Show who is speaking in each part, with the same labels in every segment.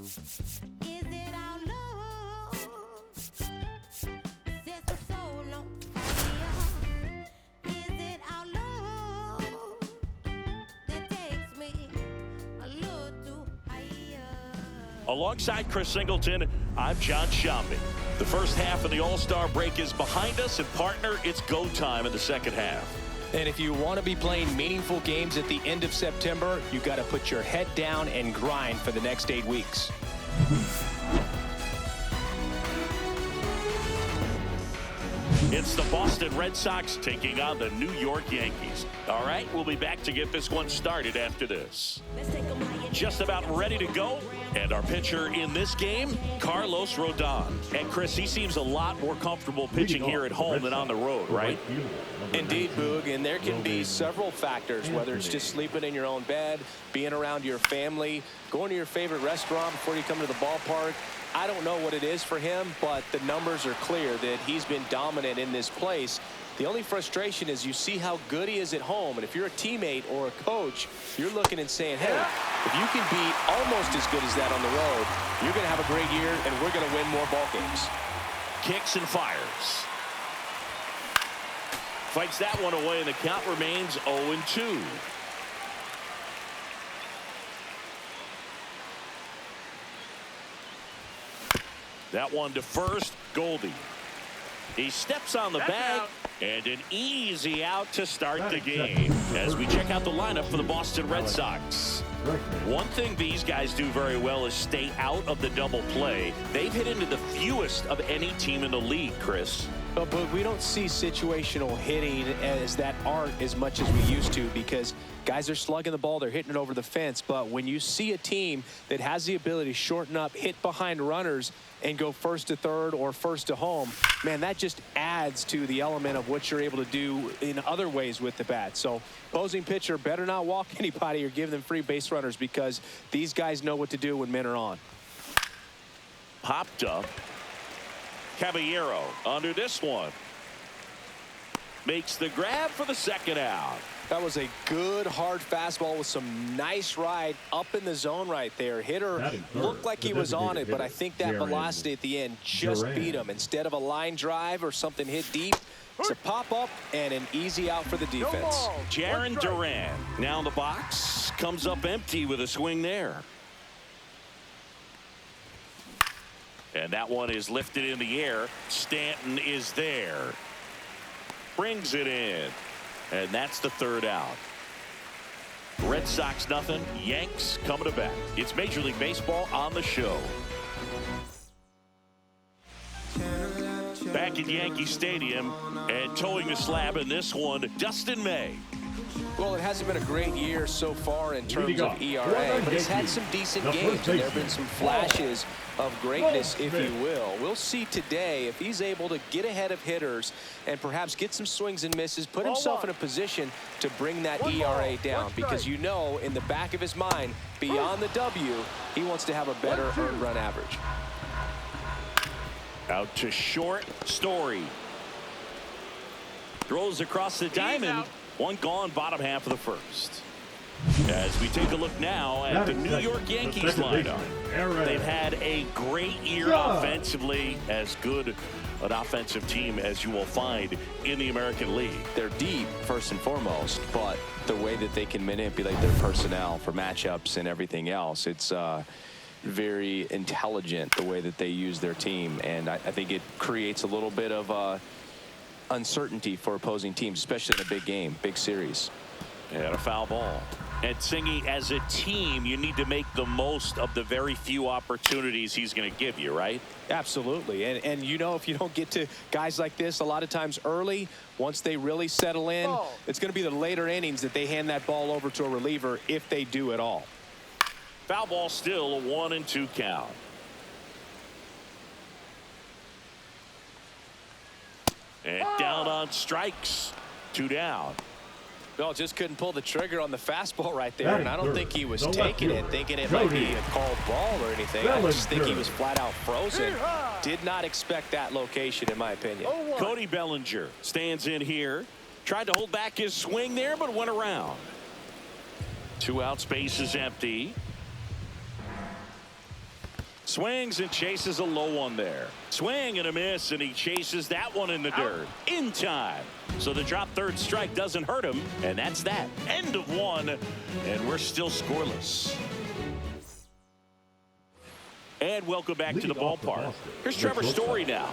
Speaker 1: Is it our love? Since for so long, is it our love that takes me a little too higher?
Speaker 2: Alongside Chris Singleton, I'm John Shopping. The first half of the All-Star break is behind us, and partner, it's go time in the second half.
Speaker 3: And if you want to be playing meaningful games at the end of September, you got to put your head down and grind for the next 8 weeks.
Speaker 2: It's the Boston Red Sox taking on the New York Yankees. All right, we'll be back to get this one started after this. Just about ready to go. And our pitcher in this game, Carlos Rodon. And Chris, he seems a lot more comfortable pitching here at home than on the road, right?
Speaker 3: Indeed, Boog, and there can be several factors, whether it's just sleeping in your own bed, being around your family, going to your favorite restaurant before you come to the ballpark. I don't know what it is for him, but the numbers are clear that he's been dominant in this place. The only frustration is you see how good he is at home, and if you're a teammate or a coach, you're looking and saying, hey, if you can be almost as good as that on the road, you're going to have a great year, and we're going to win more ball games.
Speaker 2: Kicks and fires. Fights that one away, and the count remains 0-2. That one to first, Goldie. He steps on the bag, and an easy out to start the game. As we check out the lineup for the Boston Red Sox. One thing these guys do very well is stay out of the double play. They've hit into the fewest of any team in the league, Chris.
Speaker 3: But we don't see situational hitting as that art as much as we used to, because guys are slugging the ball, they're hitting it over the fence. But when you see a team that has the ability to shorten up, hit behind runners, and go first to third or first to home, man, that just adds to the element of what you're able to do in other ways with the bat. So opposing pitcher better not walk anybody or give them free base runners, because these guys know what to do when men are on.
Speaker 2: Popped up. Caballero under this one. Makes the grab for the second out.
Speaker 3: That was a good hard fastball with some nice ride up in the zone right there. Hitter looked like he was on it, but I think that velocity at the end just beat him. Instead of a line drive or something hit deep, it's a pop up and an easy out for the defense.
Speaker 2: Jarren Duran now in the box, comes up empty with a swing there. And that one is lifted in the air. Stanton is there. Brings it in. And that's the third out. Red Sox nothing. Yanks coming to bat. It's Major League Baseball on the show. Back at Yankee Stadium and towing the slab in this one, Dustin May.
Speaker 3: Well, it hasn't been a great year so far in terms of ERA, but he's had some decent games, and there have been some flashes of greatness, if you will. We'll see today if he's able to get ahead of hitters and perhaps get some swings and misses, put himself in a position to bring that ERA down, because you know in the back of his mind, beyond the W, he wants to have a better earned run average.
Speaker 2: Out to short, Story. Throws across the diamond. One gone, bottom half of the first. As we take a look now at the New York Yankees lineup. They've had a great year offensively, as good an offensive team as you will find in the American League.
Speaker 4: They're deep, first and foremost, but the way that they can manipulate their personnel for matchups and everything else, it's very intelligent the way that they use their team. And I think it creates a little bit of uncertainty for opposing teams, especially in a big game, big series.
Speaker 2: And a foul ball. And Singy, as a team, you need to make the most of the very few opportunities he's going to give you, right?
Speaker 3: Absolutely. And you know, if you don't get to guys like this a lot of times early, once they really settle in, it's going to be the later innings that they hand that ball over to a reliever, if they do at all.
Speaker 2: Foul ball, still a 1-2 count. And down on strikes. 2 down.
Speaker 3: Well, just couldn't pull the trigger on the fastball right there, and I don't think he was taking it, thinking it might be a called ball or anything. I just think he was flat out frozen. Did not expect that location, in my opinion.
Speaker 2: Cody Bellinger stands in here. Tried to hold back his swing there, but went around. 2 out, space is empty. Swings and chases a low one there. Swing and a miss, and he chases that one in the dirt. In time. So the drop third strike doesn't hurt him, and that's that. End of one, and we're still scoreless. And welcome back to the ballpark. Here's Trevor Story now.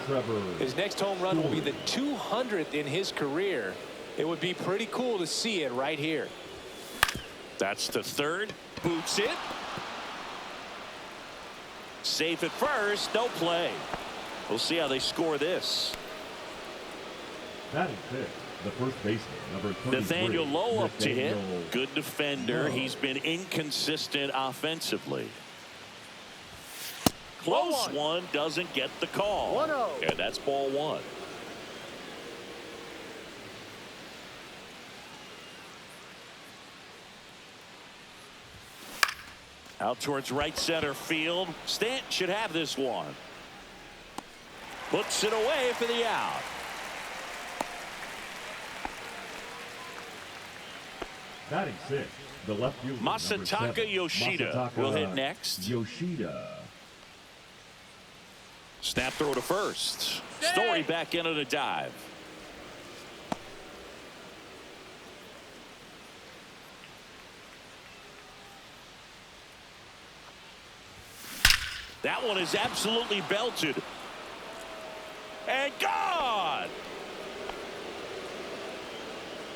Speaker 3: His next home run will be the 200th in his career. It would be pretty cool to see it right here.
Speaker 2: That's to third. Boots it. Safe at first. No play. We'll see how they score this.
Speaker 5: Batting fifth, the first baseman, number 33.
Speaker 2: Nathaniel Lowe up to hit. Good defender. He's been inconsistent offensively. Close one, doesn't get the call.
Speaker 3: 1-0.
Speaker 2: And that's ball one. Out towards right center field. Stanton should have this one. Puts it away for the out.
Speaker 5: Batting sixth, the left fielder,
Speaker 2: Masataka Yoshida will hit next.
Speaker 5: Yoshida.
Speaker 2: Snap throw to first. Story back in on a dive. That one is absolutely belted. And gone.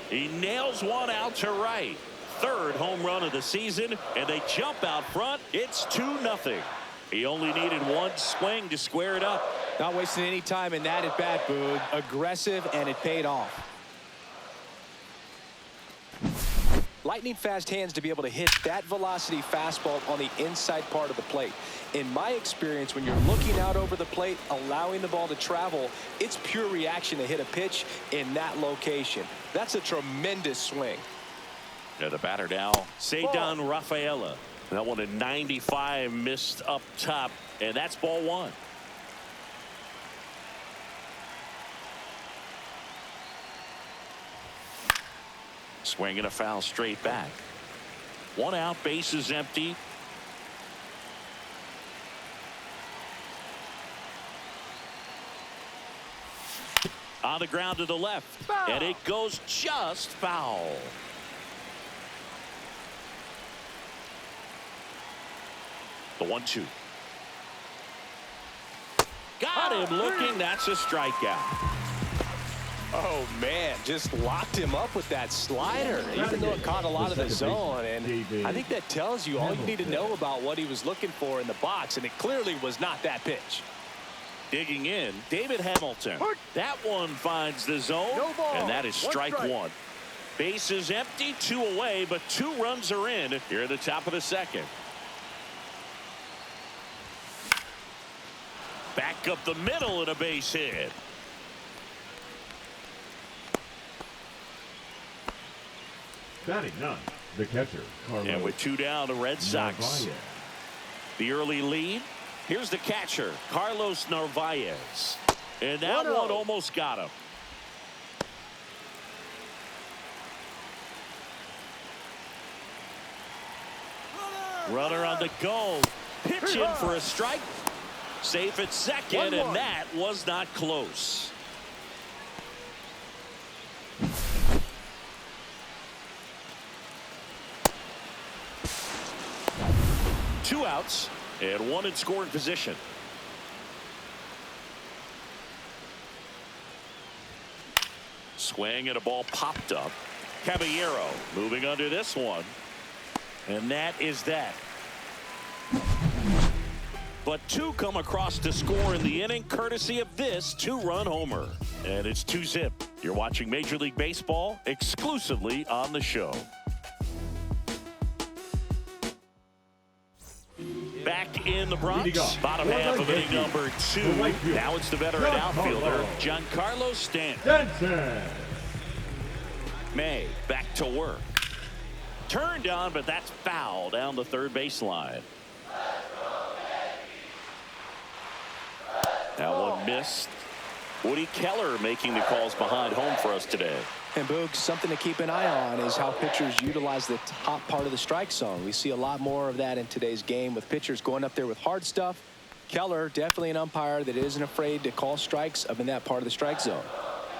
Speaker 2: He nails one out to right. Third home run of the season, and they jump out front. It's 2-0. He only needed one swing to square it up.
Speaker 3: Not wasting any time in that at bat, Boog. Aggressive, and it paid off. Lightning fast hands to be able to hit that velocity fastball on the inside part of the plate. In my experience, when you're looking out over the plate, allowing the ball to travel, it's pure reaction to hit a pitch in that location. That's a tremendous swing.
Speaker 2: Yeah, the batter now, Cedar Rafaela. That one at 95, missed up top, and that's ball one. Swinging a foul straight back. One out, bases empty. On the ground to the left. Foul. And it goes just foul. The 1-2. Got him looking. That's a strikeout.
Speaker 3: Oh, man, just locked him up with that slider, even though it caught a lot of the zone. And I think that tells you all you need to know about what he was looking for in the box, and it clearly was not that pitch.
Speaker 2: Digging in, David Hamilton. That one finds the zone, and that is strike one. Bases empty, 2 away, but 2 runs are in here at the top of the second. Back up the middle and a base hit.
Speaker 5: Batting ninth, the catcher, Carlos.
Speaker 2: And with 2 down, the Red Sox.
Speaker 5: Narvaez.
Speaker 2: The early lead. Here's the catcher, Carlos Narvaez. And that one almost got him. Runner on the go. Pitch in for a strike. Safe at second, and that was not close. Two outs and one in scoring position. Swing and a ball popped up. Caballero moving under this one. And that is that. But 2 come across to score in the inning, courtesy of this 2-run homer. And it's 2-zip. You're watching Major League Baseball exclusively on the show. Back in the Bronx, bottom half of inning number 2. Now it's the veteran outfielder, Giancarlo Stanton. May back to work. Turned on, but that's foul down the third baseline. That one missed. Woody Keller making the calls behind home for us today.
Speaker 3: And Boog, something to keep an eye on is how pitchers utilize the top part of the strike zone. We see a lot more of that in today's game with pitchers going up there with hard stuff Keller, definitely an umpire that isn't afraid to call strikes up in that part of the strike zone.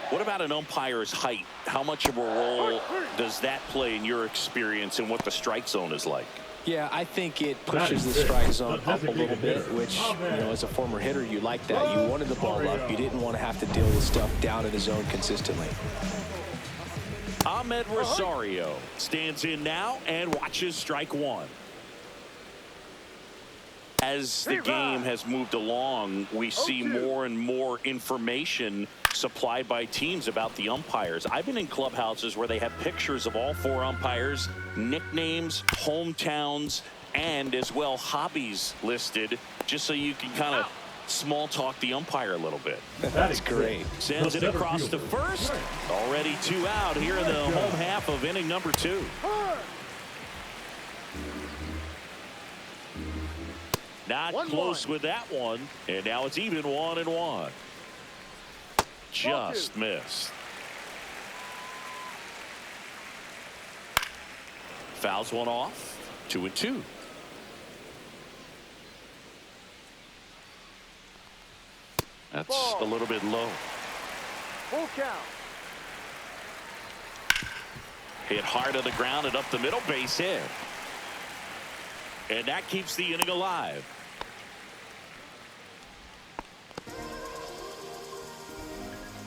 Speaker 2: What about an umpire's height? How much of a role does that play in your experience and what the strike zone is like?
Speaker 3: Yeah, I think it pushes the strike zone up a little bit, which, as a former hitter, you like that. You wanted the ball up. You didn't want to have to deal with stuff down in the zone consistently.
Speaker 2: Ahmed Rosario stands in now and watches strike one. As the game has moved along, we see more and more information supplied by teams about the umpires. I've been in clubhouses where they have pictures of all four umpires, nicknames, hometowns, and as well hobbies listed, just so you can kind of small talk the umpire a little bit.
Speaker 3: That's great.
Speaker 2: Sends it across to first. Already 2 out here in the home half of inning number 2. Not close with that one, and now it's even 1-1. Just missed. Fouls one off. 2-2. That's a little bit low.
Speaker 6: Full count.
Speaker 2: Hit hard on the ground and up the middle, base hit. And that keeps the inning alive.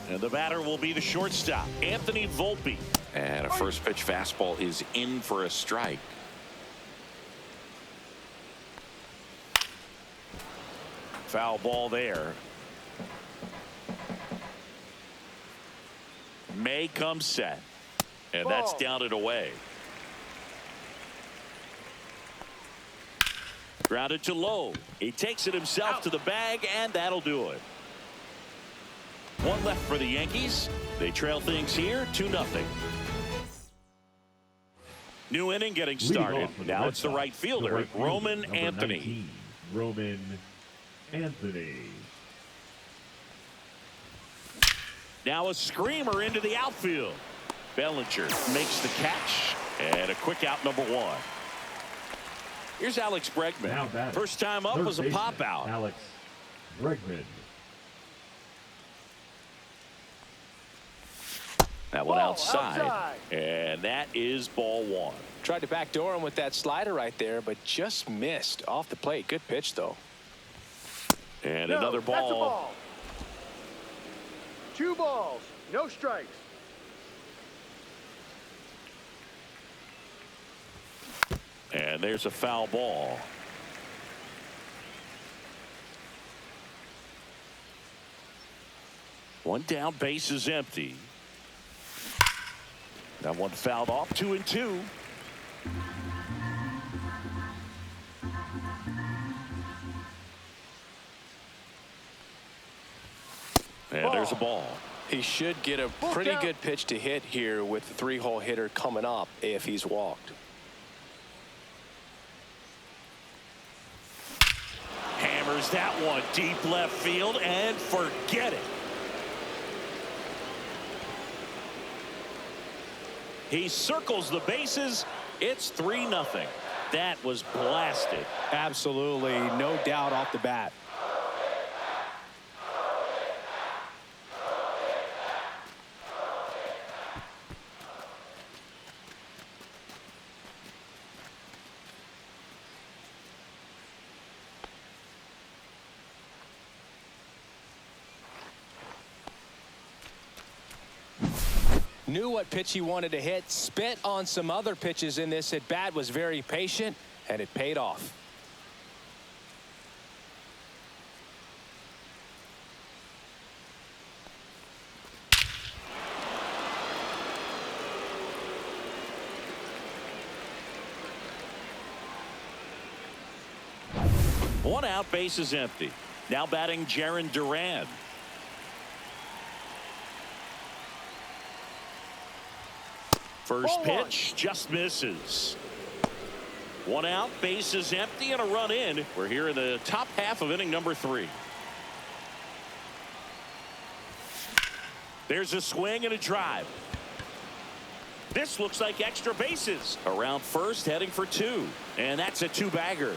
Speaker 2: And the batter will be the shortstop, Anthony Volpe. And a first pitch fastball is in for a strike. Foul ball there. May comes set. And that's down and away. Grounded to low. He takes it himself to the bag, and that'll do it. One left for the Yankees. They trail things here 2-0. New inning getting started. Now it's the right fielder, Roman Anthony.
Speaker 5: Roman Anthony.
Speaker 2: Now a screamer into the outfield. Bellinger makes the catch, and a quick out, number 1. Here's Alex Bregman. First time up was a pop out.
Speaker 5: Alex Bregman.
Speaker 2: That one outside, and that is ball 1.
Speaker 3: Tried to backdoor him with that slider right there, but just missed off the plate. Good pitch, though.
Speaker 2: And another ball.
Speaker 6: That's a ball. 2 balls, no strikes.
Speaker 2: And there's a foul ball. One down, base is empty. That one fouled off, 2-2. And there's a ball.
Speaker 3: He should get a pretty good pitch to hit here with the 3-hole hitter coming up if he's walked.
Speaker 2: Hammers that one deep left field and forget it. He circles the bases. It's 3-0. That was blasted.
Speaker 3: Absolutely, no doubt off the bat. Knew what pitch he wanted to hit, spit on some other pitches in this at bat, was very patient, and it paid off.
Speaker 2: One out, base is empty. Now batting Jarren Duran. First pitch just misses. One out, base is empty, and a run in. We're here in the top half of inning number 3. There's a swing and a drive. This looks like extra bases. Around first, heading for 2. And that's a 2-bagger.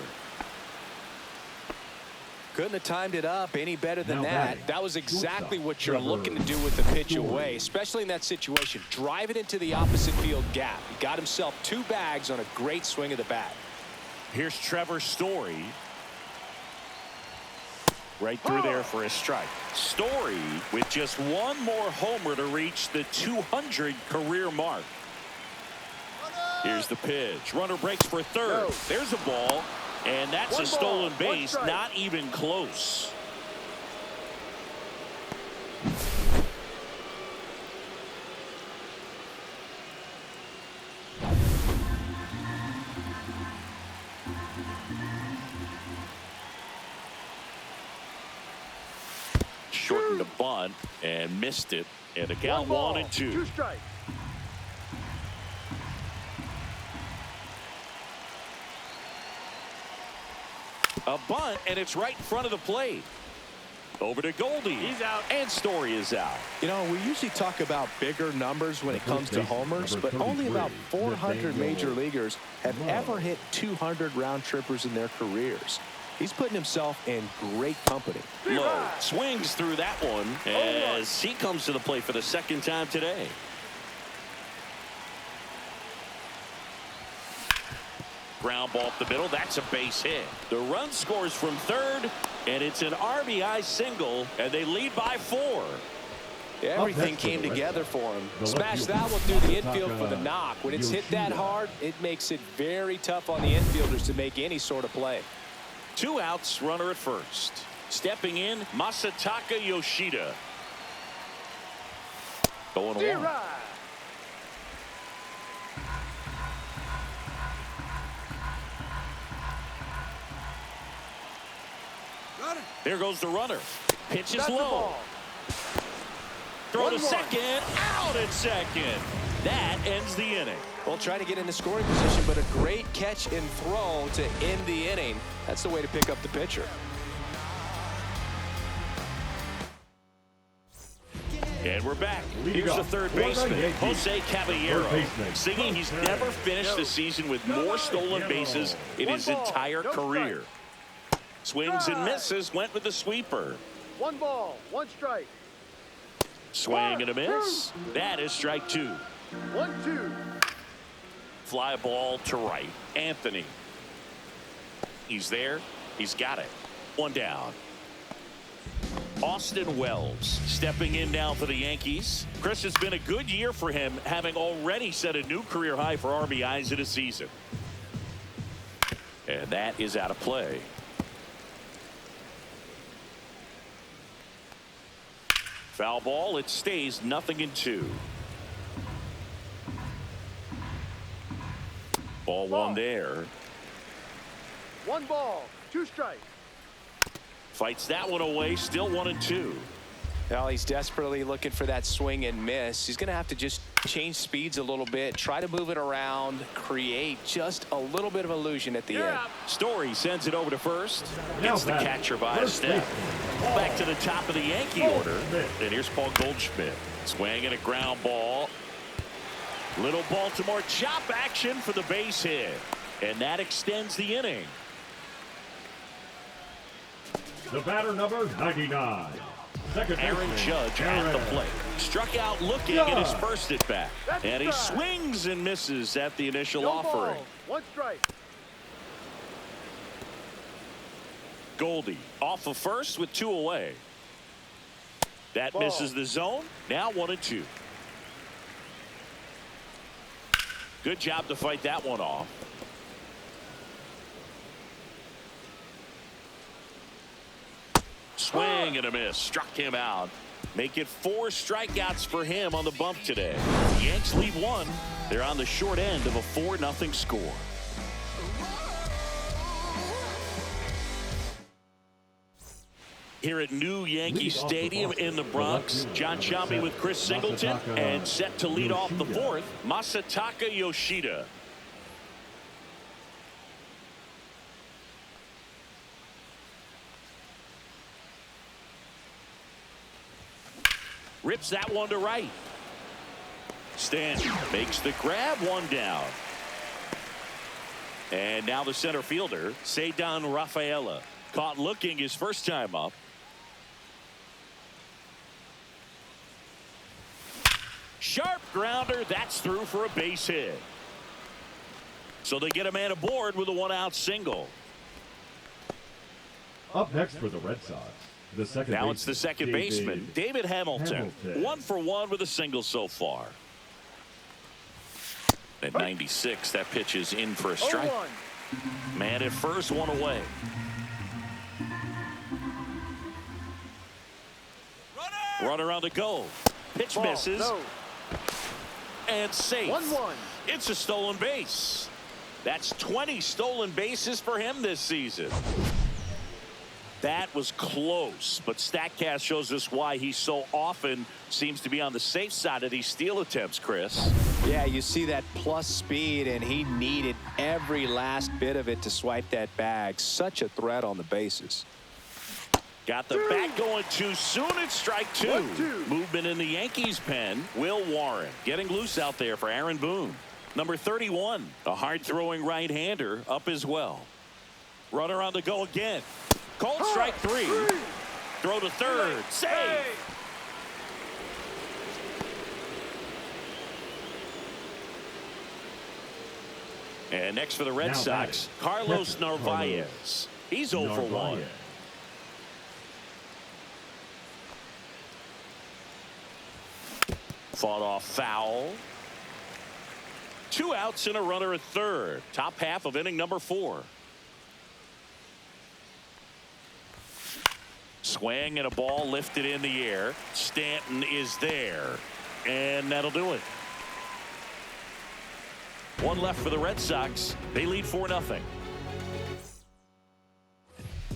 Speaker 3: Couldn't have timed it up any better than
Speaker 5: Now
Speaker 3: that.
Speaker 5: batting.
Speaker 3: That was exactly
Speaker 5: Shortstop,
Speaker 3: what you're
Speaker 5: Trevor
Speaker 3: looking to do with the pitch
Speaker 5: Story.
Speaker 3: away, especially in that situation. Drive it into the opposite field gap. He got himself 2 bags on a great swing of the bat.
Speaker 2: Here's Trevor Story. Right through there for a strike. Story with just one more homer to reach the 200 career mark. Here's the pitch. Runner breaks for third.
Speaker 6: No.
Speaker 2: There's a ball, and that's
Speaker 6: One
Speaker 2: a
Speaker 6: ball,
Speaker 2: stolen
Speaker 6: one
Speaker 2: base.
Speaker 6: strike.
Speaker 2: Not even close. Shortened the bunt and missed it. And the count 1 and 2.
Speaker 6: 2 strikes.
Speaker 2: A bunt, and it's right in front of the plate. Over to Goldie.
Speaker 6: He's out.
Speaker 2: And Story is out.
Speaker 3: You know, we usually talk about bigger numbers when it comes to homers, but only about 400 major leaguers have ever hit 200 round trippers in their careers. He's putting himself in great company.
Speaker 2: Low swings through that one as he comes to the plate for the second time today. Ground ball up the middle. That's a base hit. The run scores from third, and it's an RBI single, and they lead by 4.
Speaker 3: Everything came together for him. Smash that one through the infield for the knock. When it's hit that hard, it makes it very tough on the infielders to make any sort of play.
Speaker 2: 2 outs, runner at first. Stepping in, Masataka Yoshida. Going
Speaker 6: Zero.
Speaker 2: along. There goes the runner. Pitch is
Speaker 6: That's the
Speaker 2: low.
Speaker 6: ball.
Speaker 2: Throw to
Speaker 6: 1-1.
Speaker 2: second. Out at second. That ends the inning.
Speaker 3: Well, trying to get in the scoring position, but a great catch and throw to end the inning. That's the way to pick up the pitcher.
Speaker 2: And we're back.
Speaker 5: Leading
Speaker 2: Here's the
Speaker 5: off,
Speaker 2: third
Speaker 5: for the
Speaker 2: baseman,
Speaker 5: Yankees,
Speaker 2: Jose Caballero,
Speaker 5: third baseman,
Speaker 2: singing he's
Speaker 5: Jose
Speaker 2: never finished the season with more stolen bases in his
Speaker 6: One ball,
Speaker 2: entire
Speaker 6: no
Speaker 2: career. Swings and misses, went with the sweeper.
Speaker 6: 1 ball, 1 strike.
Speaker 2: Swing and a miss. That is strike 2.
Speaker 6: 1-2.
Speaker 2: Fly ball to right. Anthony. He's there. He's got it. 1 down. Austin Wells stepping in now for the Yankees. Chris, has been a good year for him, having already set a new career high for RBIs in a season. And that is out of play. Foul ball. It stays 0-2. Ball 1 there.
Speaker 6: 1 ball, 2 strikes.
Speaker 2: Fights that one away. Still 1-2.
Speaker 3: Well, he's desperately looking for that swing and miss. He's going to have to just change speeds a little bit, try to move it around, create just a little bit of illusion at the end.
Speaker 2: Story sends it over to first. Gets the
Speaker 5: batting,
Speaker 2: catcher by a
Speaker 5: first
Speaker 2: step.
Speaker 5: baseman,
Speaker 2: Back to the top of the Yankee order. And here's Paul Goldschmidt. Swinging a ground ball. Little Baltimore chop action for the base hit. And that extends the inning.
Speaker 5: The batter number 99. Second
Speaker 2: Aaron
Speaker 5: baseman,
Speaker 2: Judge at the plate. Struck out looking at his first at bat.
Speaker 6: That's
Speaker 2: And he
Speaker 6: strike.
Speaker 2: swings and misses at the initial
Speaker 6: No
Speaker 2: offering.
Speaker 6: ball, 1 strike.
Speaker 2: Goldie off of first with 2 away. That
Speaker 6: Ball.
Speaker 2: misses the zone. Now 1-2. Good job to fight that one off. Swing and a miss. Struck him out. Make it 4 strikeouts for him on the bump today. The Yanks lead 1. They're on the short end of a 4-0 score. Here at new Yankee Stadium in the Bronx, John Sciambi with Chris Singleton, and set to lead off the 4th, Masataka Yoshida. Rips that one to right. Stanton makes the grab, 1 down. And now the center fielder, Ceddanne Rafaela, Caught looking his first time up. Sharp grounder. That's through for a base hit. So they get a man aboard with a one-out single.
Speaker 5: Up next for the Red Sox, the second
Speaker 2: Now
Speaker 5: baseman,
Speaker 2: it's the second baseman, David Hamilton. 1 for 1 with a single so far. At 96, that pitch is in for a strike.
Speaker 6: 0-1.
Speaker 2: Man at first, one away. Runner on the go. Pitch
Speaker 6: Ball,
Speaker 2: misses.
Speaker 6: no.
Speaker 2: And safe.
Speaker 6: 1-1.
Speaker 2: It's a stolen base. That's 20 stolen bases for him this season. That was close, but StatCast shows us why he so often seems to be on the safe side of these steal attempts, Chris.
Speaker 3: Yeah, you see that plus speed, and he needed every last bit of it to swipe that bag. Such a threat on the bases.
Speaker 2: Got the bat going too soon. It's strike 2.
Speaker 6: 1-2.
Speaker 2: Movement in the Yankees pen. Will Warren getting loose out there for Aaron Boone. Number 31, a hard-throwing right-hander up as well. Runner on the go again. Cold strike 3. Throw to third. Save. And next for the Red
Speaker 5: Now
Speaker 2: Sox,
Speaker 5: batting,
Speaker 2: Carlos
Speaker 5: catcher,
Speaker 2: Narvaez. He's 0 for 1.
Speaker 5: Narvaez.
Speaker 2: Fought off foul. 2 outs and a runner at third. Top half of inning number 4. Swing and a ball lifted in the air. Stanton is there. And that'll do it. 1 left for the Red Sox. They lead 4-0.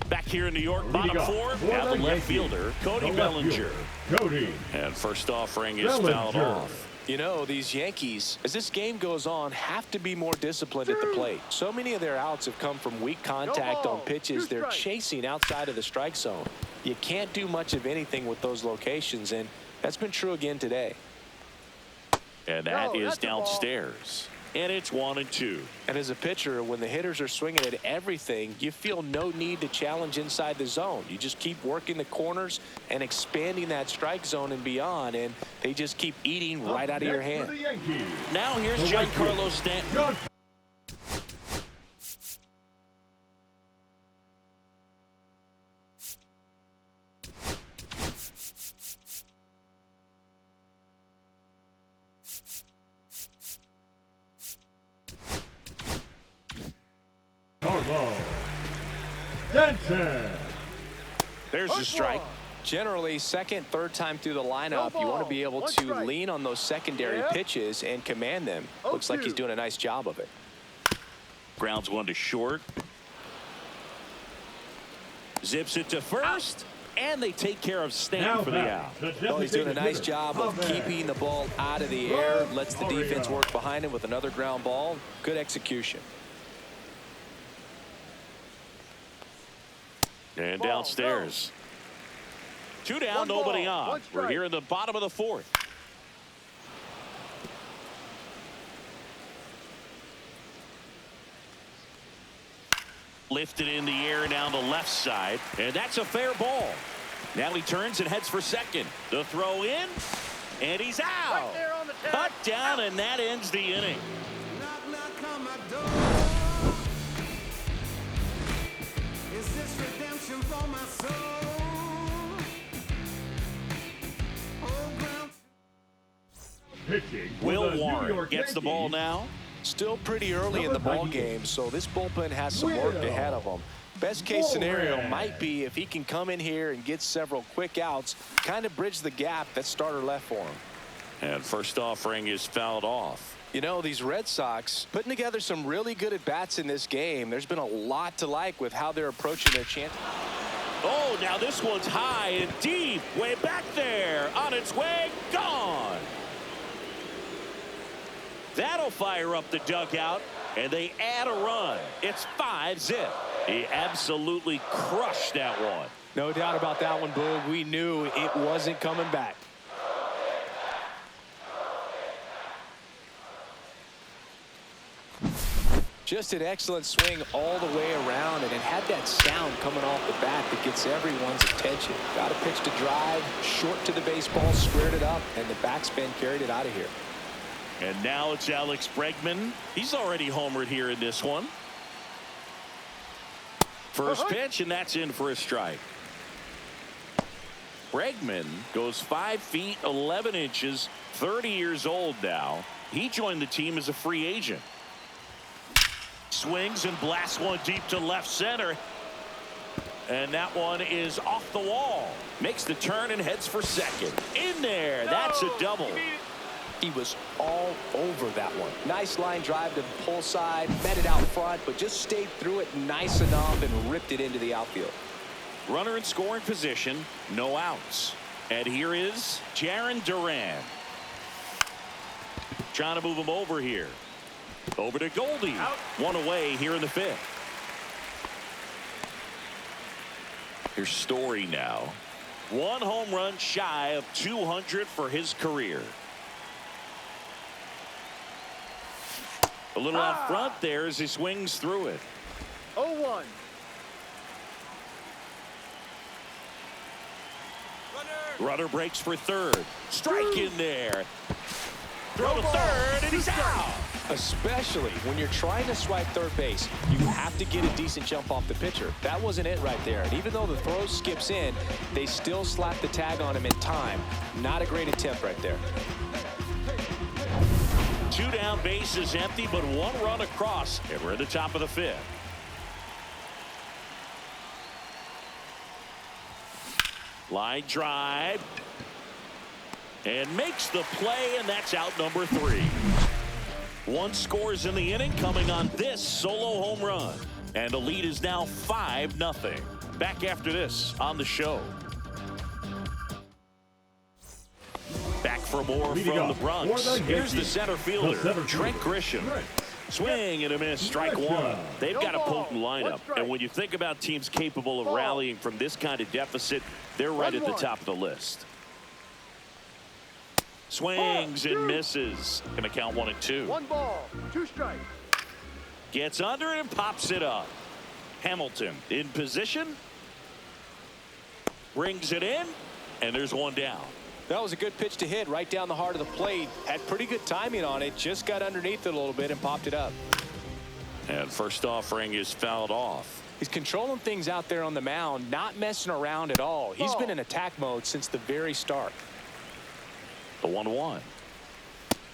Speaker 2: Back here in New York, bottom 4. Now the left fielder, Cody Bellinger.
Speaker 5: Cody.
Speaker 2: And first offering is fouled off.
Speaker 3: You know, these Yankees, as this game goes on, have to be more disciplined at the plate. So many of their outs have come from weak contact on pitches they're chasing outside of the strike zone. You can't do much of anything with those locations, and that's been true again today.
Speaker 2: And that is downstairs. And it's 1-2.
Speaker 3: And as a pitcher, when the hitters are swinging at everything, you feel no need to challenge inside the zone. You just keep working the corners and expanding that strike zone and beyond, and they just keep eating right out of your hand.
Speaker 2: Now here's Giancarlo Stanton.
Speaker 5: Denton.
Speaker 2: There's the strike.
Speaker 3: Generally, second, third time through the lineup, you want to be able to lean on those secondary pitches and command them. Looks like he's doing a nice job of it.
Speaker 2: Grounds 1 to short. Zips it to first. And they take care of Stanton for the out.
Speaker 3: Oh, he's doing a nice job of keeping the ball out of the air. Lets the defense work behind him with another ground ball. Good execution.
Speaker 2: And downstairs. 2 down, nobody on. We're here in the bottom of the 4th. Lifted in the air down the left side. And that's a fair ball. Now he turns and heads for second. The throw in. And he's out.
Speaker 6: Right there on the tag.
Speaker 2: Cut down, and that ends the inning.
Speaker 1: Knock, knock on my door. Is this redemption for my soul? Oh, ground.
Speaker 5: Pitching for the
Speaker 2: Will
Speaker 5: New
Speaker 2: Warren
Speaker 5: York
Speaker 2: gets the ball
Speaker 5: Yankees.
Speaker 2: now.
Speaker 3: Still pretty early in the ball game, so this bullpen has some work ahead of them. Best case scenario might be if he can come in here and get several quick outs, kind of bridge the gap that starter left for him.
Speaker 2: And first offering is fouled off.
Speaker 3: You know, these Red Sox putting together some really good at-bats in this game. There's been a lot to like with how they're approaching their chance.
Speaker 2: Oh, now this one's high and deep. Way back there. On its way. Gone. That'll fire up the dugout, and they add a run. It's 5-zip. He absolutely crushed that one.
Speaker 3: No doubt about that one, Boog. We knew it wasn't coming back. Just an excellent swing all the way around, and it had that sound coming off the bat that gets everyone's attention. Got a pitch to drive, short to the baseball, squared it up, and the backspin carried it out of here.
Speaker 2: And now it's Alex Bregman. He's already homered here in this one. First pitch, and that's in for a strike. Bregman goes 5 feet 11 inches, 30 years old now. He joined the team as a free agent. Swings and blasts one deep to left center. And that one is off the wall. Makes the turn and heads for second. In there. That's a double.
Speaker 3: He was all over that one. Nice line drive to the pull side, met it out front, but just stayed through it nice enough and ripped it into the outfield.
Speaker 2: Runner in scoring position, no outs. And here is Jarren Duran. Trying to move him over here. Over to Goldie. Out. One away here in the 5th. Here's Story now. 1 home run shy of 200 for his career. A little out front there as he swings through it.
Speaker 6: 0-1.
Speaker 2: Runner breaks for third. Strike in there. Throw to third, and he's out.
Speaker 3: Especially when you're trying to swipe third base, you have to get a decent jump off the pitcher. That wasn't it right there. And even though the throw skips in, they still slap the tag on him in time. Not a great attempt right there.
Speaker 2: 2 down, bases empty, but 1 run across, and we're at the top of the 5th. Line drive. And makes the play, and that's out number 3. 1 scores in the inning, coming on this solo home run. And the lead is now 5-0. Back after this on the show. Back for more from the Bronx. Here's the center fielder, Trent Grisham. Swing and a miss, strike 1. They've got a potent lineup. And when you think about teams capable of rallying from this kind of deficit, they're right at the top of the list. Swings and misses. Going to count 1 and 2.
Speaker 6: 1 ball, 2 strikes.
Speaker 2: Gets under it and pops it up. Hamilton in position. Brings it in. And there's 1 down.
Speaker 3: That was a good pitch to hit right down the heart of the plate. Had pretty good timing on it. Just got underneath it a little bit and popped it up.
Speaker 2: And first offering is fouled off.
Speaker 3: He's controlling things out there on the mound, not messing around at all. He's been in attack mode since the very start.
Speaker 2: The 1-1.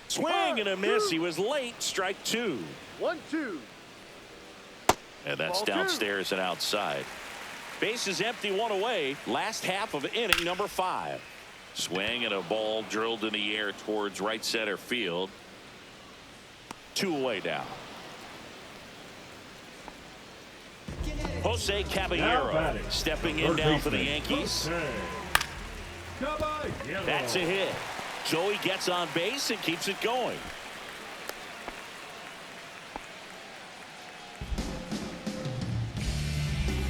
Speaker 2: Swing and a miss. He was late. Strike 2.
Speaker 6: 1-2.
Speaker 2: And that's
Speaker 6: Ball
Speaker 2: downstairs and outside. Base is empty, 1 away. Last half of inning number 5. Swing and a ball drilled in the air towards right center field. 2 away now. Jose Caballero stepping in now for the Yankees. That's a hit. Joey gets on base and keeps it going.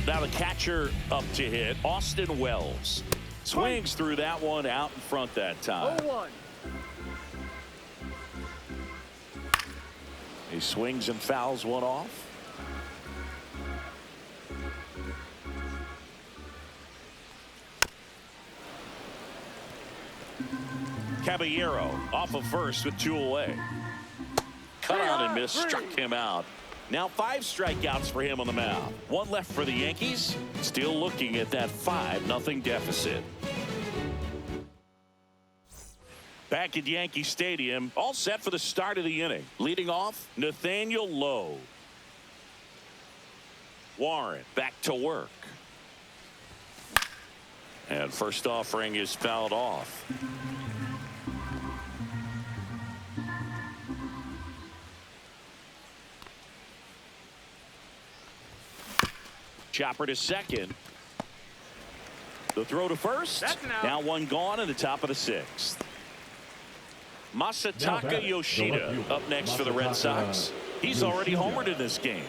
Speaker 2: Now the catcher up to hit, Austin Wells. Swings through that one, out in front that time.
Speaker 6: 0-1.
Speaker 2: He swings and fouls one off. Caballero off of first with 2 away. Cut on and miss, struck him out. Now 5 strikeouts for him on the mound. 1 left for the Yankees. Still looking at that 5-0 deficit. Back at Yankee Stadium, all set for the start of the inning. Leading off, Nathaniel Lowe. Warren back to work. And first offering is fouled off. Chopper to second. The throw to first. Now 1 gone in the top of the 6th. Masataka Yoshida up next for the Red Sox. He's already homered in this game.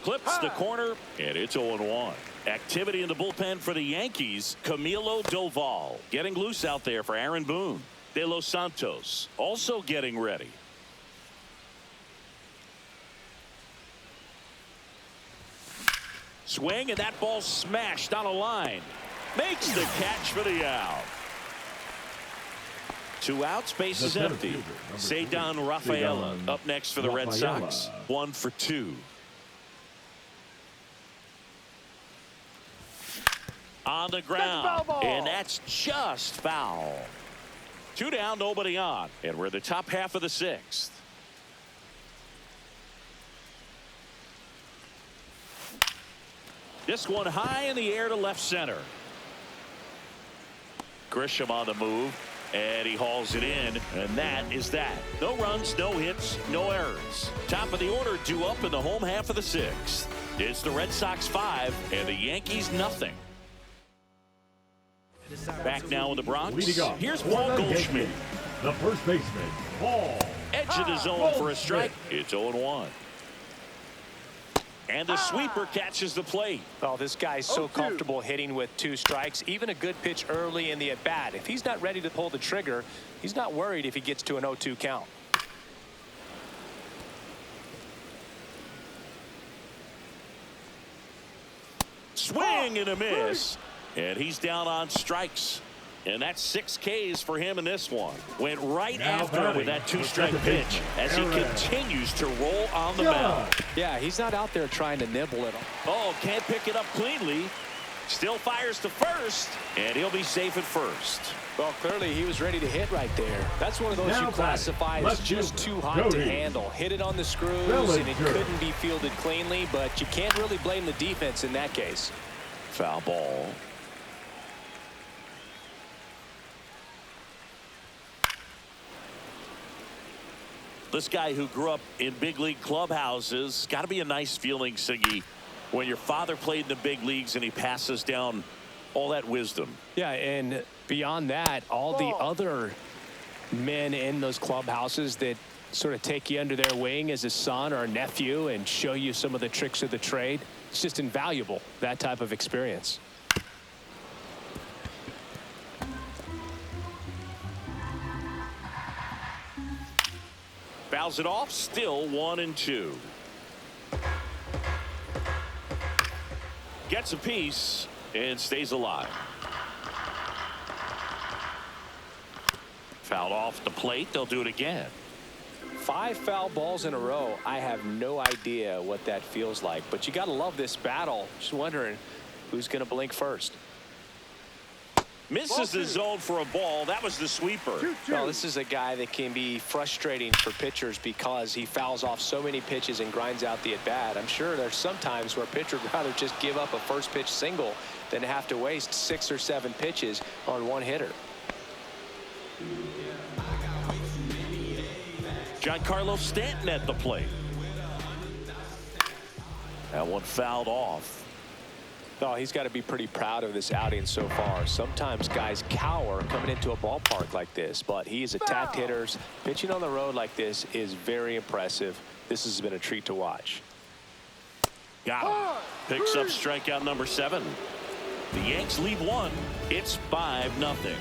Speaker 2: Clips the corner, and it's 0-1. Activity in the bullpen for the Yankees. Camilo Doval getting loose out there for Aaron Boone. De Los Santos also getting ready. Swing, and that ball smashed on a line. Makes the catch for the out. 2 outs, base is empty. Cedar Rafaela up next for the Red Sox. 1 for 2. On the ground, and that's just foul. 2 down, nobody on, and we're in the top half of the 6th. This one high in the air to left center. Grisham on the move, and he hauls it in, and that is that. No runs, no hits, no errors. Top of the order due up in the home half of the 6th. It's the Red Sox 5 and the Yankees nothing. Back now in the Bronx. Here's Paul Goldschmidt.
Speaker 5: The first baseman, Paul.
Speaker 2: Edge of the zone for a strike. It's 0-1. And the sweeper catches the plate.
Speaker 3: Oh, this guy's so comfortable hitting with 2 strikes. Even a good pitch early in the at-bat. If he's not ready to pull the trigger, he's not worried if he gets to an 0-2 count.
Speaker 2: Swing and a miss. And he's down on strikes. And that's 6 Ks for him in this one. Went right after him with that 2-strike pitch as he continues to roll on the mound.
Speaker 3: Yeah, he's not out there trying to nibble it.
Speaker 2: Oh, can't pick it up cleanly. Still fires to first, and he'll be safe at first.
Speaker 3: Well, clearly he was ready to hit right there. That's one of those you classify as just too hot to handle. Hit it on the screws, and it couldn't be fielded cleanly, but you can't really blame the defense in that case.
Speaker 2: Foul ball. This guy who grew up in big league clubhouses, got to be a nice feeling, Siggy, when your father played in the big leagues and he passes down all that wisdom.
Speaker 3: Yeah, and beyond that, all the other men in those clubhouses that sort of take you under their wing as a son or a nephew and show you some of the tricks of the trade. It's just invaluable, that type of experience.
Speaker 2: Fouls it off, still 1-2. Gets a piece and stays alive. Fouled off the plate. They'll do it again.
Speaker 3: 5 foul balls in a row. I have no idea what that feels like, but you got to love this battle. Just wondering who's going to blink first.
Speaker 2: Misses the zone for a ball. That was the sweeper.
Speaker 3: Well, this is a guy that can be frustrating for pitchers because he fouls off so many pitches and grinds out the at-bat. I'm sure there's some times where a pitcher would rather just give up a first pitch single than have to waste 6 or 7 pitches on one hitter.
Speaker 2: Giancarlo Stanton at the plate. That one fouled off.
Speaker 3: Oh, he's got to be pretty proud of this outing so far. Sometimes guys cower coming into a ballpark like this, but he's attacked hitters. Pitching on the road like this is very impressive. This has been a treat to watch.
Speaker 2: Got him. Picks up strikeout number 7. The Yanks lead 1. It's 5-0.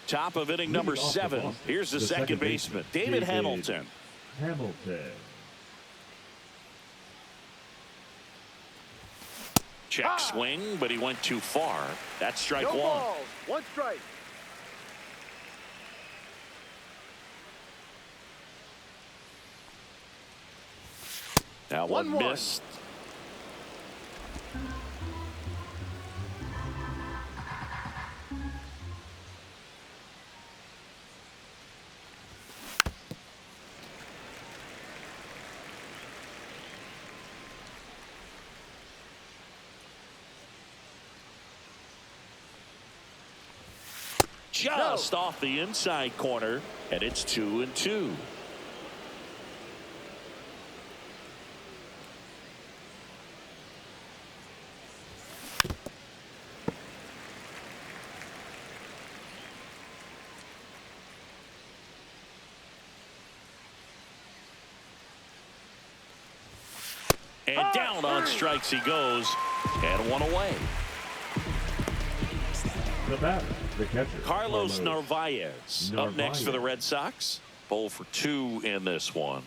Speaker 2: Top of inning number 7. Here's the second baseman, David Hamilton. Check swing, but he went too far. That's strike 1.
Speaker 6: 1 strike.
Speaker 2: That one missed. Just off the inside corner, and it's 2-2. And down on strikes he goes, and one away.
Speaker 5: The batter, the catcher.
Speaker 2: Carlos Narvaez up next for the Red Sox. 0 for 2 in this one.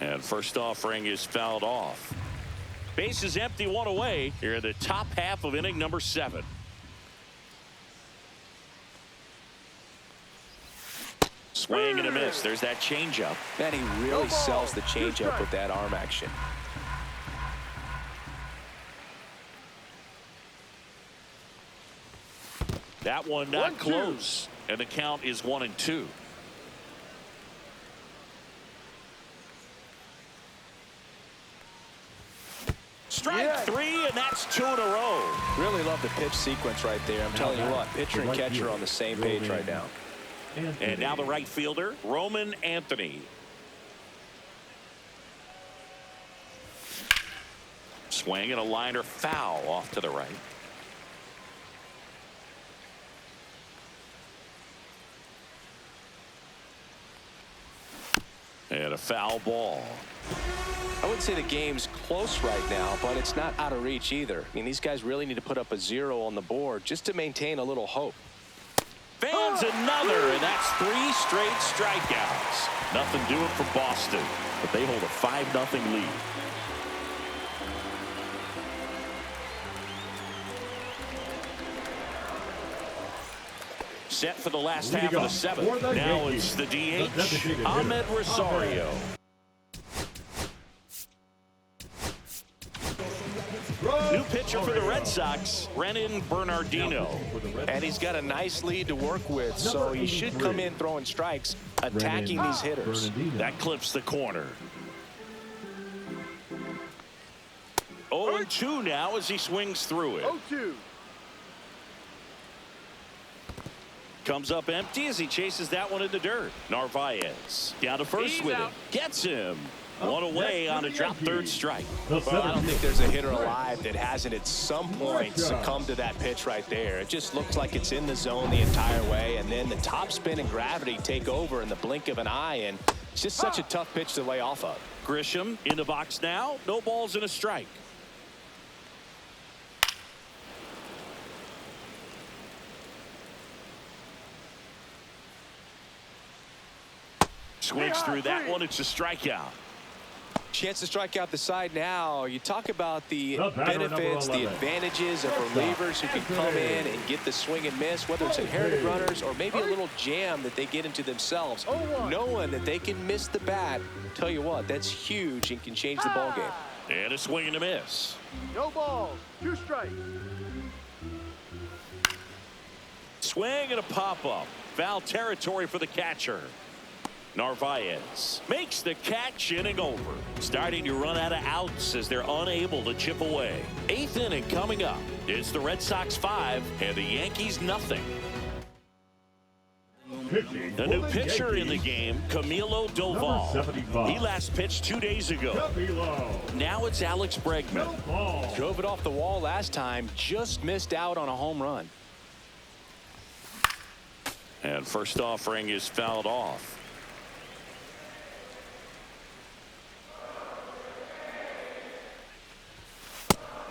Speaker 2: And first offering is fouled off. Base is empty, 1 away here in the top half of inning number 7. Swing and a miss. There's that changeup.
Speaker 3: Man, he really sells the changeup with that arm action.
Speaker 2: That one not close, and the count is 1-2. Strike 3, and that's 2 in a row.
Speaker 3: Really love the pitch sequence right there. I'm telling you what, pitcher and catcher are on the same page right now.
Speaker 2: And now the right fielder, Roman Anthony. Swing and a liner foul off to the right. And a foul ball.
Speaker 3: I wouldn't say the game's close right now, but it's not out of reach either. I mean, these guys really need to put up a 0 on the board just to maintain a little hope.
Speaker 2: Fans another, and that's 3 straight strikeouts. Nothing doing for Boston, but they hold a 5-0 lead. Set for the last half of the 7th. Now it's the DH, Ahmed Rosario. New pitcher for the Red Sox, Brennan Bernardino.
Speaker 3: And he's got a nice lead to work with, so he should come in throwing strikes, attacking these hitters.
Speaker 2: That clips the corner. 0-2 now as he swings through it.
Speaker 6: 0-2.
Speaker 2: Comes up empty as he chases that one in the dirt. Narvaez down to first with it. Gets him. 1 away on a drop third strike.
Speaker 3: Well, I don't think there's a hitter alive that hasn't at some point succumbed to that pitch right there. It just looks like it's in the zone the entire way, and then the top spin and gravity take over in the blink of an eye, and it's just such a tough pitch to lay off of.
Speaker 2: Grisham in the box now. No balls and a strike. Swings through that one. It's a strikeout.
Speaker 3: Chance to strike out the side now. You talk about the benefits, the advantages of relievers who can come in and get the swing and miss, whether it's inherited runners or maybe a little jam that they get into themselves. Knowing that they can miss the bat, tell you what, that's huge and can change the ball game.
Speaker 2: And a swing and a miss.
Speaker 6: No balls. 2 strikes.
Speaker 2: Swing and a pop-up. Foul territory for the catcher. Narvaez makes the catch, inning over. Starting to run out of outs as they're unable to chip away. 8th inning coming up. It's the Red Sox 5 and the Yankees nothing. A new pitcher in the game, Camilo Doval. He last pitched 2 days ago. Now it's Alex Bregman.
Speaker 3: Drove it off the wall last time, just missed out on a home run.
Speaker 2: And first offering is fouled off.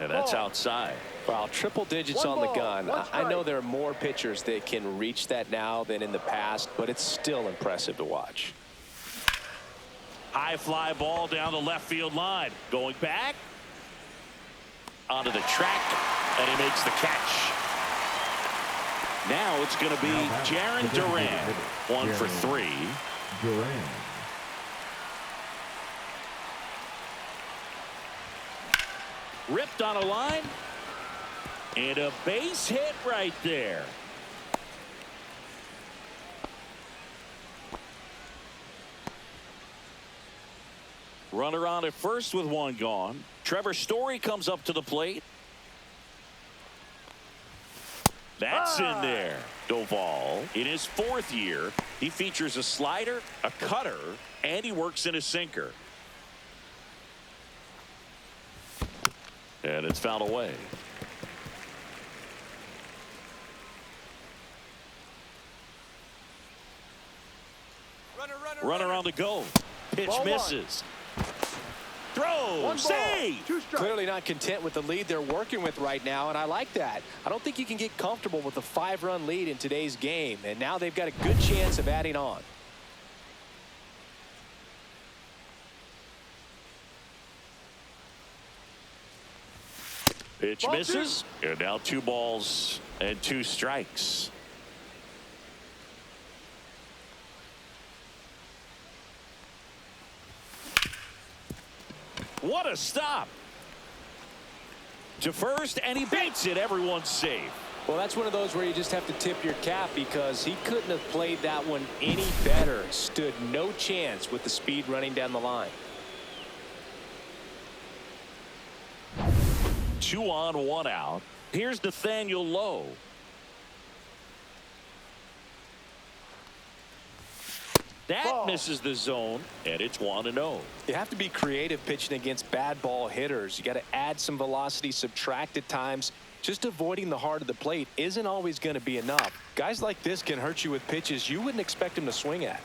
Speaker 2: And that's outside.
Speaker 3: Well, triple digits on the gun. I know there are more pitchers that can reach that now than in the past, but it's still impressive to watch.
Speaker 2: High fly ball down the left field line. Going back. Onto the track. And he makes the catch. Now it's going to be Jarren Duran. 1 for 3.
Speaker 5: Duran.
Speaker 2: Ripped on a line. And a base hit right there. Runner on at first with 1 gone. Trevor Story comes up to the plate. That's in there. Doval, in his 4th year, he features a slider, a cutter, and he works in a sinker. And it's fouled away. Runner on the go. Pitch misses. Throw.
Speaker 6: One ball,
Speaker 2: Save.
Speaker 6: 2 strikes.
Speaker 3: Clearly not content with the lead they're working with right now, and I like that. I don't think you can get comfortable with a 5-run lead in today's game, and now they've got a good chance of adding on.
Speaker 2: Pitch
Speaker 6: Ball
Speaker 2: misses. And now 2 balls and 2 strikes. What a stop. To first, and he beats it. Everyone's safe.
Speaker 3: Well, that's one of those where you just have to tip your cap because he couldn't have played that one any better. Stood no chance with the speed running down the line.
Speaker 2: 2 on, 1 out. Here's Nathaniel Lowe. That
Speaker 6: Ball.
Speaker 2: misses the zone, and it's 1-0.
Speaker 3: You have to be creative pitching against bad ball hitters. You got to add some velocity, subtract at times. Just avoiding the heart of the plate isn't always going to be enough. Guys like this can hurt you with pitches you wouldn't expect them to swing at.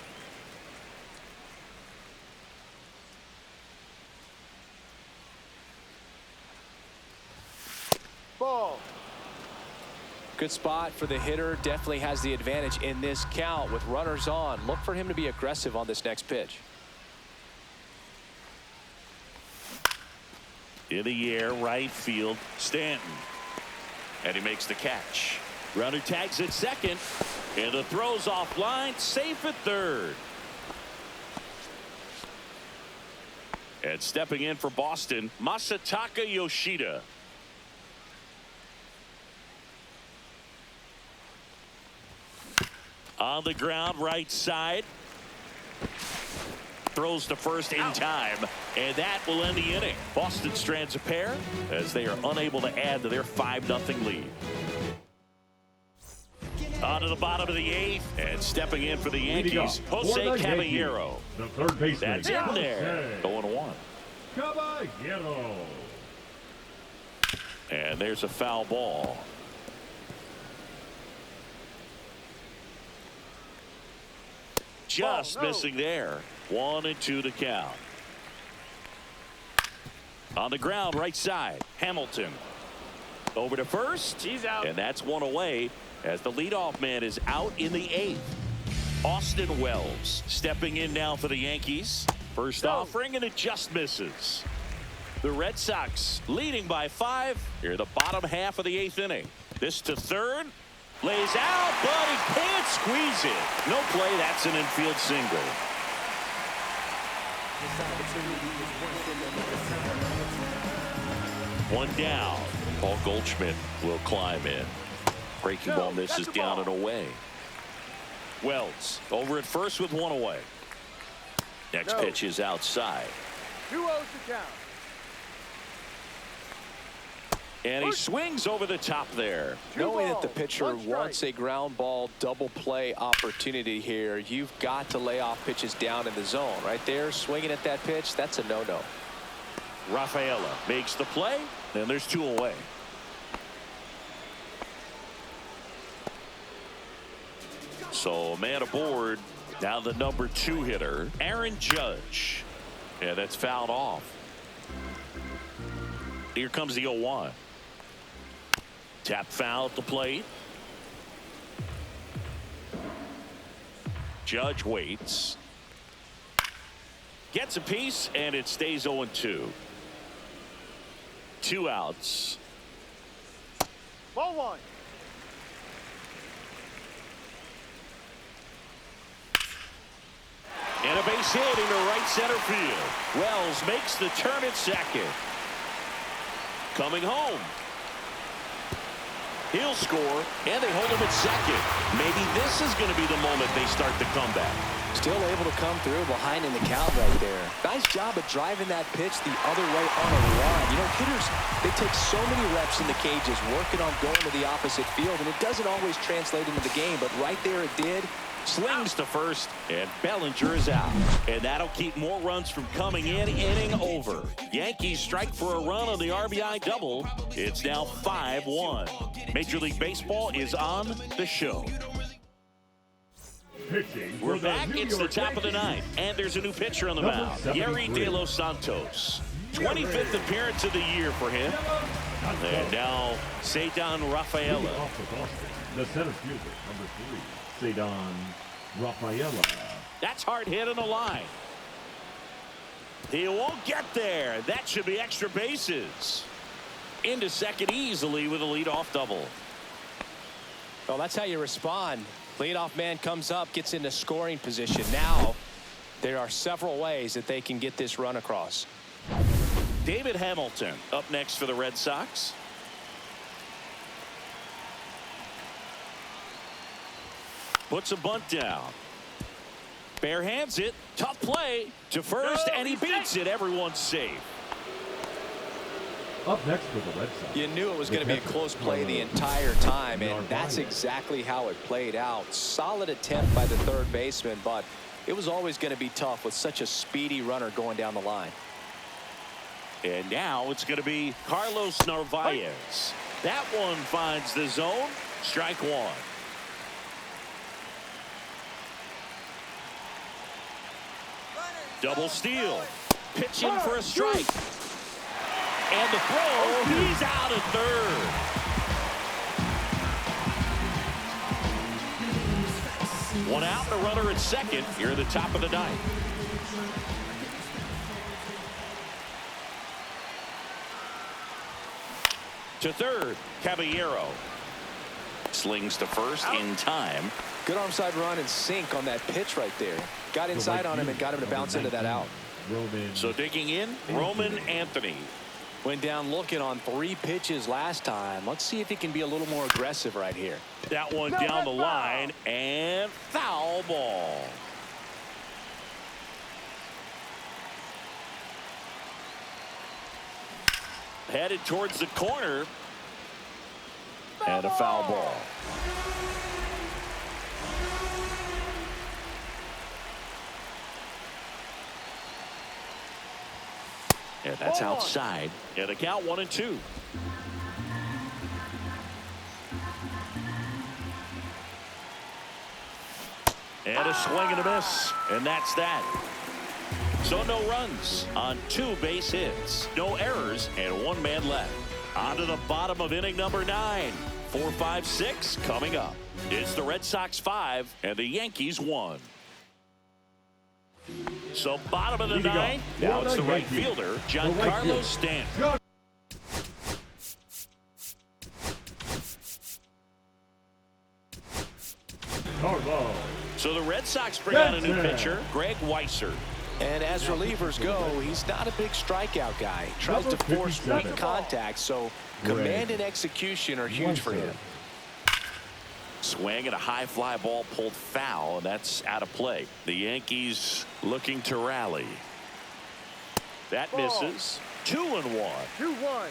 Speaker 6: Ball.
Speaker 3: Good spot for the hitter. Definitely has the advantage in this count with runners on. Look for him to be aggressive on this next pitch.
Speaker 2: In the air, right field, Stanton. And he makes the catch. Runner tags at second. And the throw's offline. Safe at third. And stepping in for Boston, Masataka Yoshida. On the ground, right side. Throws to first in time, and that will end the inning. Boston strands a pair as they are unable to add to their 5-0 lead. On to the bottom of the 8th, and stepping in for the Yankees, Jose Caballero.
Speaker 5: The third baseman.
Speaker 2: That's in there. 0-1.
Speaker 5: Caballero.
Speaker 2: And there's a foul ball. Just missing there. 1-2 to count. On the ground, right side, Hamilton. Over to first.
Speaker 6: He's out.
Speaker 2: And that's 1 away as the leadoff man is out in the 8th. Austin Wells stepping in now for the Yankees. First offering, and it just misses. The Red Sox leading by 5 here in the bottom half of the 8th inning. This to third. Lays out, but he can't squeeze it. No play. That's an infield single. One down. Paul Goldschmidt will climb in. Breaking ball misses down and away. Wells over at first with 1 away. Next pitch is outside.
Speaker 6: 2-0 to count.
Speaker 2: And he swings over the top there.
Speaker 3: Knowing that the pitcher wants a ground ball double play opportunity here, you've got to lay off pitches down in the zone. Right there, swinging at that pitch, that's a no-no.
Speaker 2: Rafaela makes the play, and there's 2 away. So man aboard. Now the number 2 hitter, Aaron Judge. And that's fouled off. Here comes the 0-1. Tap foul at the plate. Judge waits. Gets a piece, and it stays 0-2. 2 outs.
Speaker 6: Ball 1.
Speaker 2: And a base hit into right center field. Wells makes the turn at second. Coming home. He'll score, and they hold him at second. Maybe this is going to be the moment they start the comeback.
Speaker 3: Still able to come through behind in the count right there. Nice job of driving that pitch the other way on a run. You know, hitters, they take so many reps in the cages working on going to the opposite field, and it doesn't always translate into the game, but right there it did.
Speaker 2: Slings to first, and Bellinger is out. And that'll keep more runs from coming in. Inning over. Yankees strike for a run on the RBI double. It's now 5-1. Major League Baseball is on the show.
Speaker 5: Pitching.
Speaker 2: We're back. It's the top of the 9th, and there's a new pitcher on the mound. Yeri De Los Santos. 25th appearance of the year for him. And now Cedon Rafaela.
Speaker 5: Off for Boston, the center fielder, number 3, Cedon Rafaela.
Speaker 2: That's hard hit on the line. He won't get there. That should be extra bases. Into second easily with a leadoff double.
Speaker 3: Well, that's how you respond. Leadoff man comes up, gets into scoring position. Now there are several ways that they can get this run across.
Speaker 2: David Hamilton up next for the Red Sox. Puts a bunt down. Bare hands it. Tough play to first, and he beats it. Everyone's safe.
Speaker 5: Up next for the Red Sox.
Speaker 3: You knew it was going to be a close play the entire time, and that's exactly how it played out. Solid attempt by the third baseman, but it was always going to be tough with such a speedy runner going down the line.
Speaker 2: And now it's going to be Carlos Narvaez. That one finds the zone. Strike one. Double steal. Pitching for a strike. And the throw, he's out at third. One out and a runner at second here at the top of the ninth. To third, Caballero. Slings to first in time.
Speaker 3: Good arm side run and sink on that pitch right there. Got inside on him and got him to bounce into that out.
Speaker 2: So digging in, Roman Anthony.
Speaker 3: Went down looking on 3 pitches last time. Let's see if he can be a little more aggressive right here.
Speaker 2: That one down the line and foul ball. Headed towards the corner. And a foul ball. And that's outside. And a count 1-2. And a swing and a miss. And that's that. So no runs on 2 base hits. No errors and 1 man left. On to the bottom of inning number 9. 4, 5, 6 coming up. It's the Red Sox 5 and the Yankees 1. So bottom of the 9th. Now it's the right fielder, Giancarlo Stanton. So the Red Sox bring on a new pitcher, Greg Weisser.
Speaker 3: And as relievers go, he's not a big strikeout guy. He tries to force weak contact, so command and execution are huge for him.
Speaker 2: Swing and a high fly ball pulled foul, and that's out of play. The Yankees looking to rally. That misses. 2-1.
Speaker 6: 2-1.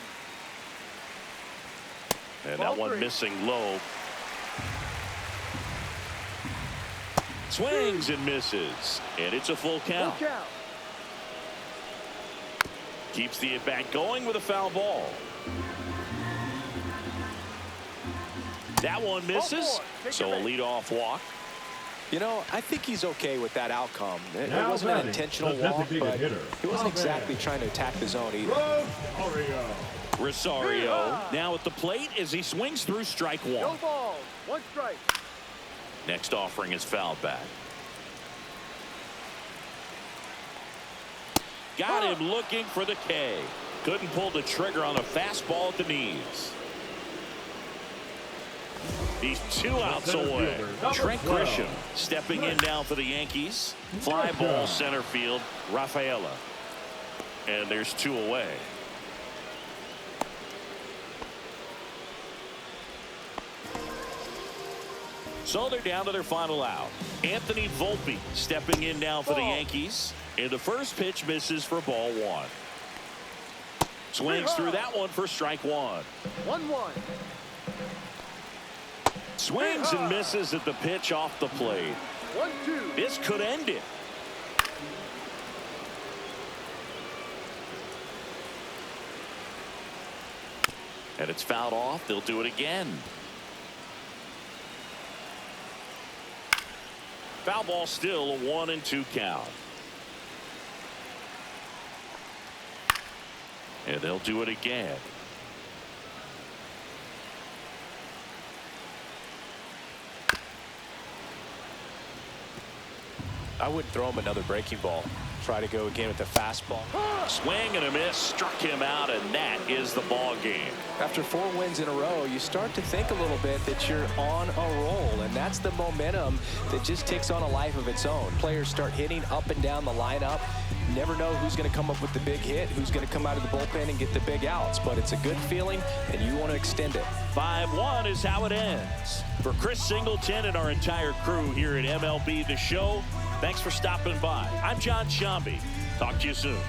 Speaker 2: And that one missing low. Swings and misses. And it's a full count.
Speaker 6: Full count.
Speaker 2: Keeps the at-bat going with a foul ball. That one misses. So a leadoff walk.
Speaker 3: You know, I think he's okay with that outcome. It wasn't an intentional walk, but he wasn't exactly trying to attack the zone either.
Speaker 2: Rosario now at the plate as he swings through strike 1.
Speaker 6: No balls. 1 strike.
Speaker 2: Next offering is fouled back. Got him looking for the K. Couldn't pull the trigger on a fastball at the knees. He's 2 outs away. Trent Grisham stepping in now for the Yankees. Fly ball center field, Rafaela. And there's 2 away. So they're down to their final out. Anthony Volpe stepping in now for the Yankees. And the first pitch misses for ball 1. Swings through that one for strike 1.
Speaker 6: 1-1.
Speaker 2: Swings and misses at the pitch off the plate.
Speaker 6: 1-2.
Speaker 2: This could end it. And it's fouled off. They'll do it again. Foul ball still a 1-2 count. And they'll do it again.
Speaker 3: I wouldn't throw him another breaking ball. Try to go again with the fastball.
Speaker 2: Swing and a miss, struck him out, and that is the ball game.
Speaker 3: After 4 wins in a row, you start to think a little bit that you're on a roll, and that's the momentum that just takes on a life of its own. Players start hitting up and down the lineup. You never know who's going to come up with the big hit, who's going to come out of the bullpen and get the big outs, but it's a good feeling, and you want to extend it.
Speaker 2: 5-1 is how it ends. For Chris Singleton and our entire crew here at MLB The Show, thanks for stopping by. I'm John Shambi. Talk to you soon.